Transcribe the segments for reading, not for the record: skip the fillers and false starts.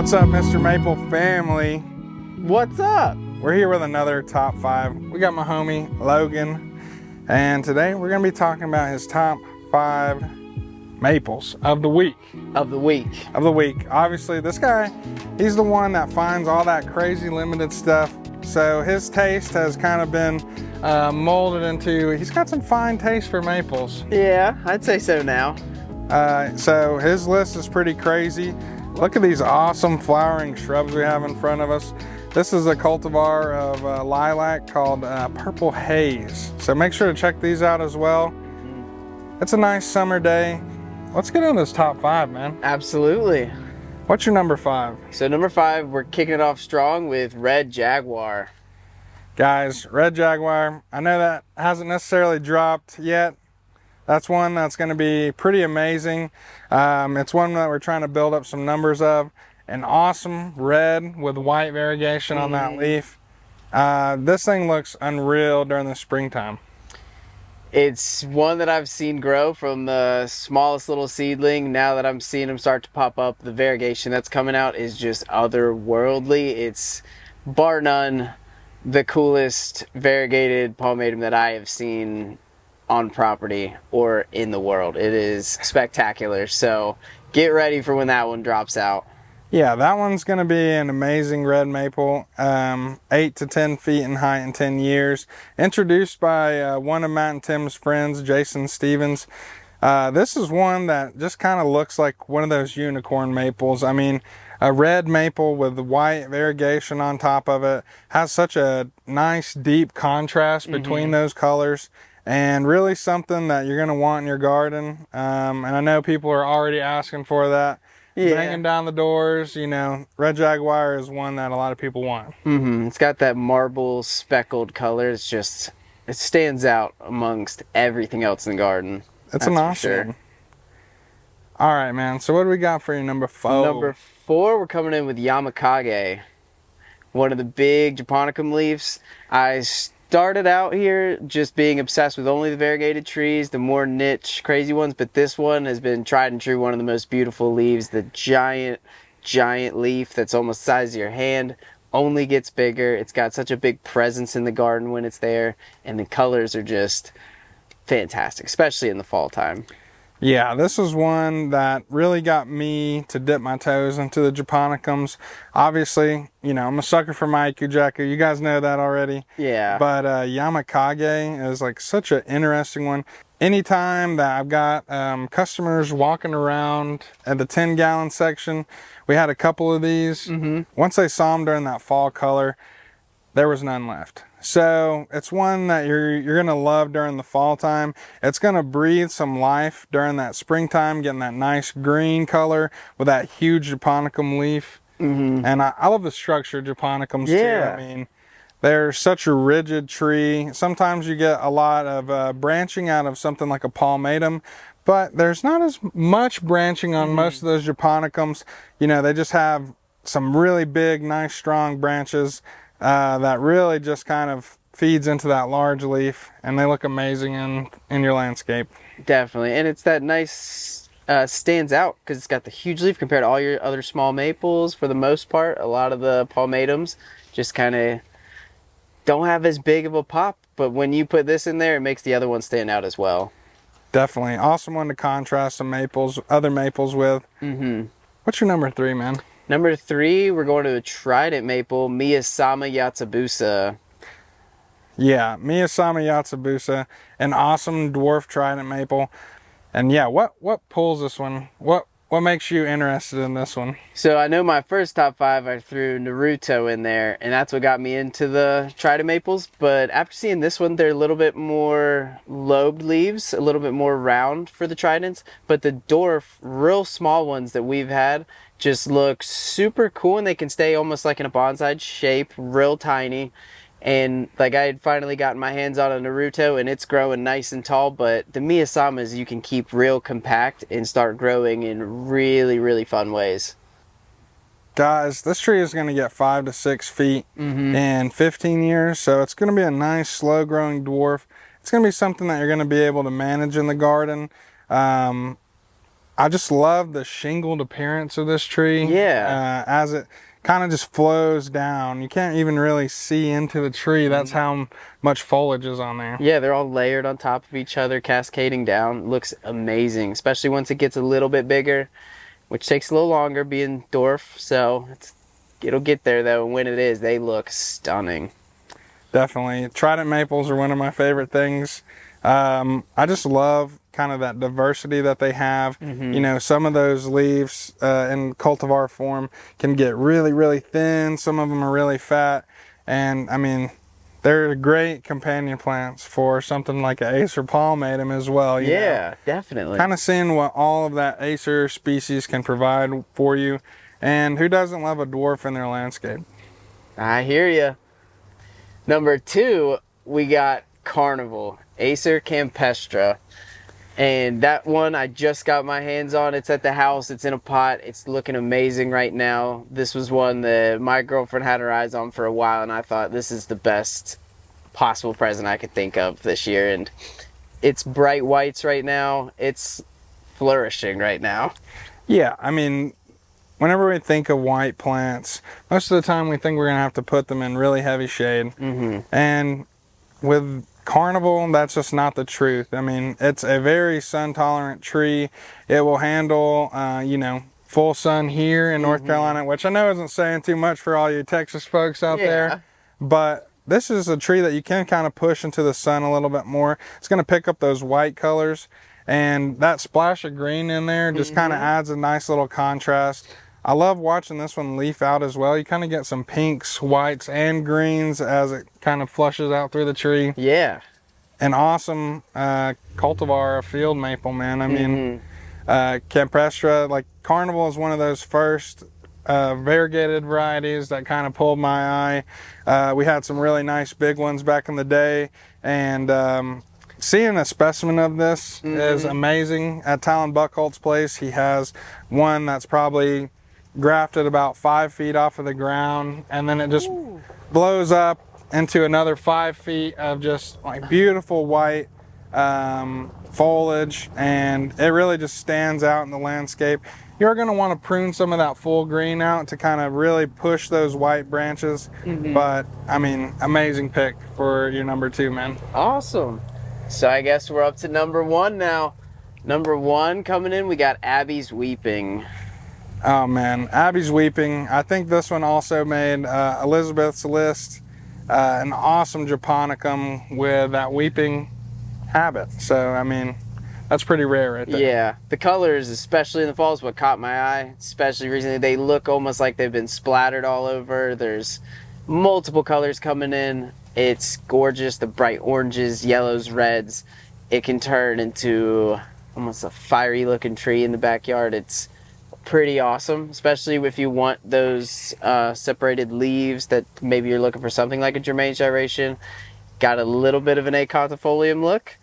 What's up, Mr. Maple family? What's up? We're here with another top 5. We got my homie Logan, and today we're gonna be talking about his top 5 maples of the week. Obviously, this guy, he's the one that finds all that crazy limited stuff. So his taste has kind of been molded into, he's got some fine taste for maples. Yeah, I'd say so now. So his list is pretty crazy. Look at these awesome flowering shrubs we have in front of us. This is a cultivar of lilac called Purple Haze. So make sure to check these out as well. It's a nice summer day. Let's get into this top 5, man. Absolutely. What's your number 5? So number 5, we're kicking it off strong with Red Jaguar. Guys, Red Jaguar, I know that hasn't necessarily dropped yet. That's one that's going to be pretty amazing. It's one that we're trying to build up some numbers of. An awesome red with white variegation on that leaf. This thing looks unreal during the springtime. It's one that I've seen grow from the smallest little seedling. Now that I'm seeing them start to pop up, the variegation that's coming out is just otherworldly. It's bar none the coolest variegated palmatum that I have seen on property or in the world. It is spectacular. So get ready for when that one drops out. Yeah, that one's going to be an amazing red maple, 8 to 10 feet in height in 10 years. Introduced by one of Matt and Tim's friends, Jason Stevens. This is one that just kind of looks like one of those unicorn maples. I mean, a red maple with white variegation on top of it has such a nice deep contrast between those colors. And really something that you're going to want in your garden. And I know people are already asking for that. Yeah. Banging down the doors, you know, Red Jaguar is one that a lot of people want. It's got that marble speckled color. It's just, it stands out amongst everything else in the garden. It's an awesome one. All right, man. So what do we got for your number 4? Number 4, we're coming in with Yamagage. One of the big Japonicum leaves. I started out here just being obsessed with only the variegated trees, the more niche, crazy ones, but this one has been tried and true, one of the most beautiful leaves. The giant leaf that's almost the size of your hand only gets bigger. It's got such a big presence in the garden when it's there, and the colors are just fantastic, especially in the fall time. Yeah, this is one that really got me to dip my toes into the Japonicums. Obviously, you know, I'm a sucker for my Ikujaku. You guys know that already. Yeah. But Yamagage is like such an interesting one. Anytime that I've got customers walking around at the 10-gallon section, we had a couple of these. Once they saw them during that fall color, there was none left. So it's one that you're gonna love during the fall time. It's gonna breathe some life during that springtime, getting that nice green color with that huge Japonicum leaf. And I love the structure of Japonicums too. I mean, they're such a rigid tree. Sometimes you get a lot of branching out of something like a palmatum, but there's not as much branching on most of those Japonicums. You know, they just have some really big, nice, strong branches that really just kind of feeds into that large leaf, and they look amazing in your landscape. Definitely, and it's that nice, stands out because it's got the huge leaf compared to all your other small maples. For the most part, a lot of the palmatums just kind of don't have as big of a pop, but when you put this in there, it makes the other one stand out as well. Definitely. Awesome one to contrast some other maples with. What's your number 3, man? Number 3, we're going to a Trident maple, Miyasama Yatsubusa. Yeah, Miyasama Yatsubusa, an awesome dwarf Trident maple. And yeah, what pulls this one? What makes you interested in this one? So I know my first top 5, I threw Naruto in there, and that's what got me into the Trident maples. But after seeing this one, they're a little bit more lobed leaves, a little bit more round for the Tridents. But the dwarf, real small ones that we've had, just look super cool, and they can stay almost like in a bonsai shape, real tiny. And like I had finally gotten my hands on a Naruto, and it's growing nice and tall, but the Miyasamas you can keep real compact and start growing in really, really fun ways. Guys, this tree is going to get 5 to 6 feet in 15 years, so it's going to be a nice slow growing dwarf. It's going to be something that you're going to be able to manage in the garden. I just love the shingled appearance of this tree. Yeah. As it kind of just flows down. You can't even really see into the tree. That's how much foliage is on there. Yeah, they're all layered on top of each other, cascading down. Looks amazing, especially once it gets a little bit bigger, which takes a little longer being dwarf. So it'll get there though. And when it is, they look stunning. Definitely. Trident maples are one of my favorite things. I just love kind of that diversity that they have. You know, some of those leaves in cultivar form can get really, really thin. Some of them are really fat. And I mean, they're great companion plants for something like an Acer palmatum as well. Yeah, definitely. Kind of seeing what all of that Acer species can provide for you. And who doesn't love a dwarf in their landscape? I hear you. Number 2, we got Carnival, Acer campestre. And that one I just got my hands on. It's at the house. It's in a pot. It's looking amazing right now. This was one that my girlfriend had her eyes on for a while, and I thought this is the best possible present I could think of this year. And it's bright whites right now. It's flourishing right now. Yeah, I mean, whenever we think of white plants, most of the time we think we're going to have to put them in really heavy shade. And with Carnival, that's just not the truth. I mean, it's a very sun tolerant tree. It will handle, you know, full sun here in North Carolina, which I know isn't saying too much for all you Texas folks out there. But this is a tree that you can kind of push into the sun a little bit more. It's going to pick up those white colors. And that splash of green in there just kind of adds a nice little contrast. I love watching this one leaf out as well. You kind of get some pinks, whites, and greens as it kind of flushes out through the tree. Yeah. An awesome cultivar, a field maple, man. I mean, campestre, like Carnival is one of those first variegated varieties that kind of pulled my eye. We had some really nice big ones back in the day, and seeing a specimen of this is amazing. At Talon Buckholt's place, he has one that's probably grafted about 5 feet off of the ground, and then it just blows up into another 5 feet of just like beautiful white foliage, and it really just stands out in the landscape. You're going to want to prune some of that full green out to kind of really push those white branches. But I mean, amazing pick for your number 2, man. Awesome. So I guess we're up to number 1 now. Number 1 coming in, we got Abies Weeping. Oh man, Abies Weeping. I think this one also made Elizabeth's list. An awesome japonicum with that weeping habit. So I mean, that's pretty rare right there. Yeah, the colors, especially in the fall, is what caught my eye. Especially recently, they look almost like they've been splattered all over. There's multiple colors coming in. It's gorgeous. The bright oranges, yellows, reds. It can turn into almost a fiery looking tree in the backyard. It's pretty awesome, especially if you want those separated leaves that maybe you're looking for something like a Germain gyration. Got a little bit of an acontifolium look.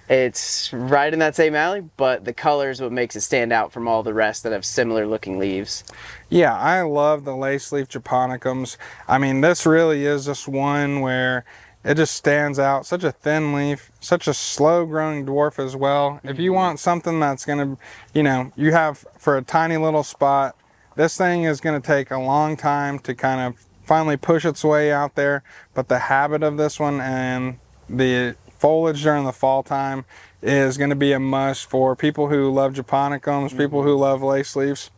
It's right in that same alley, but the color is what makes it stand out from all the rest that have similar looking leaves. Yeah, I love the lace leaf japonicums. I mean, this really is just one where it just stands out. Such a thin leaf, such a slow growing dwarf as well. If you want something that's gonna, you know, you have for a tiny little spot, this thing is gonna take a long time to kind of finally push its way out there. But the habit of this one and the foliage during the fall time is gonna be a must for people who love japonicums, people who love lace leaves,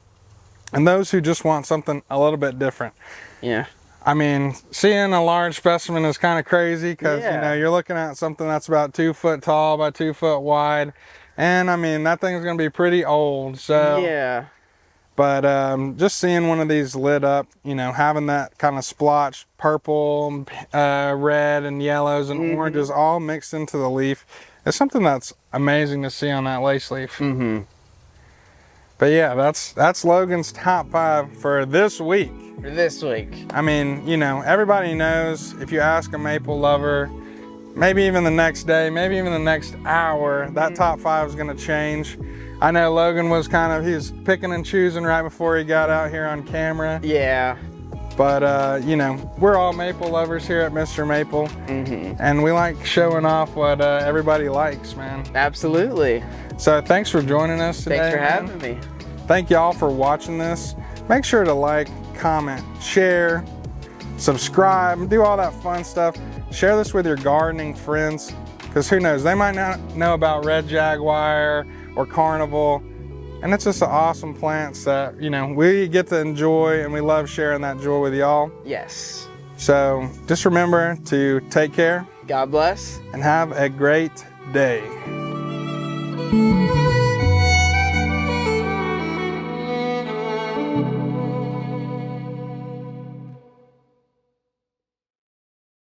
and those who just want something a little bit different. Yeah. I mean, seeing a large specimen is kind of crazy because, you know, you're looking at something that's about 2 foot tall by 2 foot wide. And I mean, that thing's going to be pretty old. So, yeah. But just seeing one of these lit up, you know, having that kind of splotch, purple, red, and yellows and oranges all mixed into the leaf is something that's amazing to see on that lace leaf. But yeah, that's Logan's top 5 for this week. For this week. I mean, you know, everybody knows if you ask a maple lover, maybe even the next day, maybe even the next hour, that top 5 is going to change. I know Logan was he was picking and choosing right before he got out here on camera. Yeah. But, you know, we're all maple lovers here at Mr. Maple. And we like showing off what everybody likes, man. Absolutely. So thanks for joining us today. Thanks for man. having me. Thank y'all for watching this. Make sure to like, comment, share, subscribe, do all that fun stuff. Share this with your gardening friends, because who knows, they might not know about red jaguar or carnival. And it's just an awesome plants that, you know, we get to enjoy, and we love sharing that joy with y'all. Yes. So just remember to take care. God bless. And have a great day.